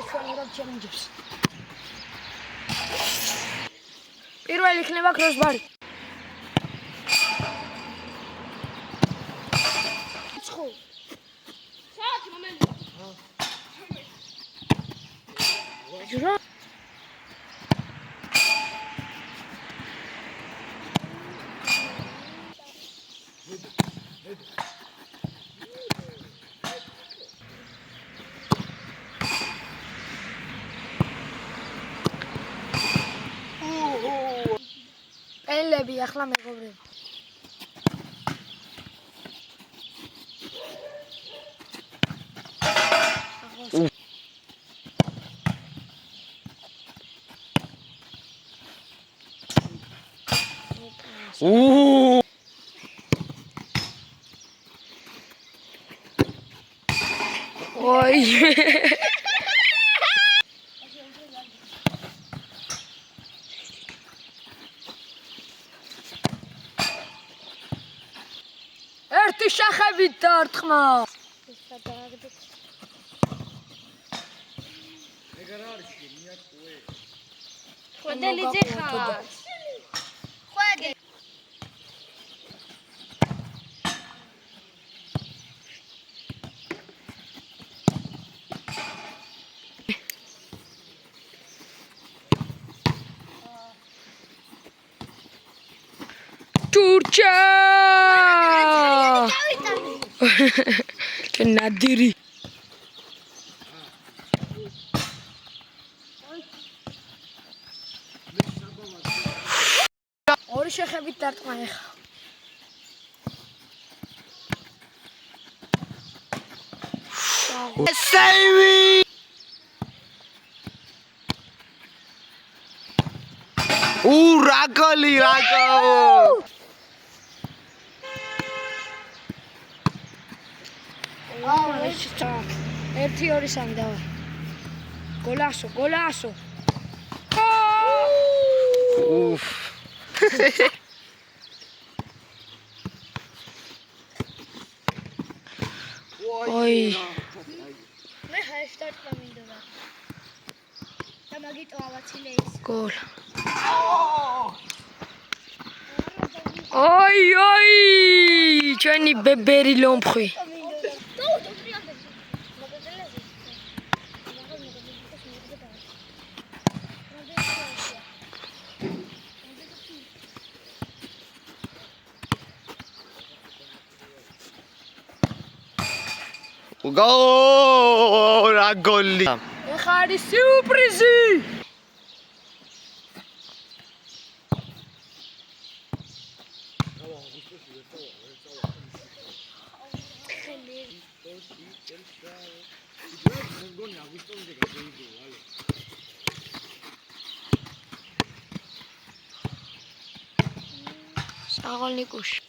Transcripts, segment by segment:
ჩვენურად ჩელენჯებს. პირველი იქნება კროსბარი. ცხო. საათი მომენტი. ჯურა. ელები ახლა მეგობრებო. Ой. ერთი შახებით დარტყმა. ეგარ არის მიატყუე. ხოდელიძე ხარ. ხვედი. Turcia! Che nadiri. ორი შეხებით დარტყმა ეხა. Save! Ragoli, rago! ერთი ორი სამი დავა. გოლასო, გოლასო. Uff. Oi. მე ჰაშტარტა მინდოდა. და მაგიტო ავაცილე ის. გოლ. Oi, oi! ჩვენი ბებერი ლომხვი. Go, ragoli. ეხა არის სიურპრიზი. საღოლნიკუში.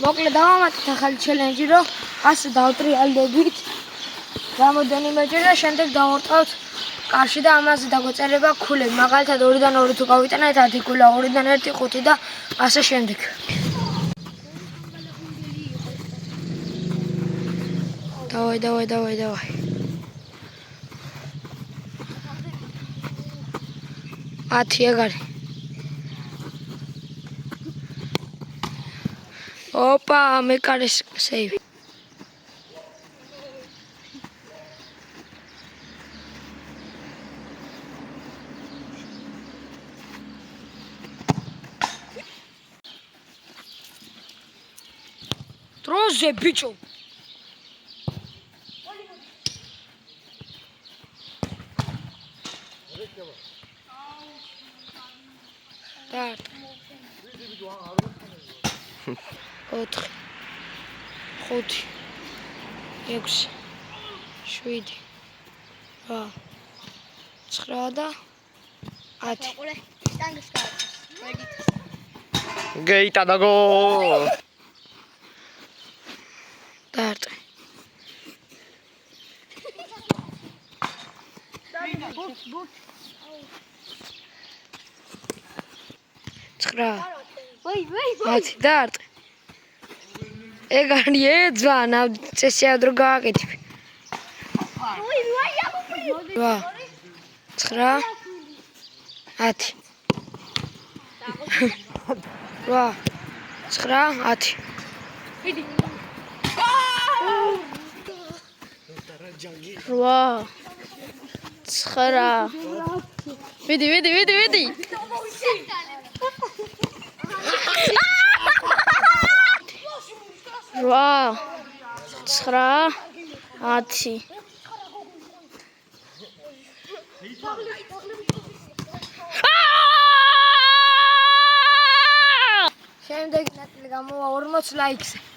მოკლედ დავამატეთ ახალი ჩელენჯი, რომ ასე დავტრიალდებით რამოდენიმეჯერ და შემდეგ დავორტყავთ კარში და ამაზე დაგვეწერება ქულები. მაგალითად 2-დან 2 თუ გავიტანეთ 10 ქულა, 2-დან 1 5 და ასე შემდეგ. დავაი. ათი ეგარი. Opa, me cares save. Troze, bicho. Start. 4 5 6 7 8 9 და 10 გეიტა და გოლ. დაარტყე ცხრა მათი დაარტყე ეგ არის ეძვანა წესია დრო გააკეთებ 8 9 10 8 9 10 8 9 ვიდი 8 9 10 შემდეგი ნაწილი გამოვა 40 ლაიქზე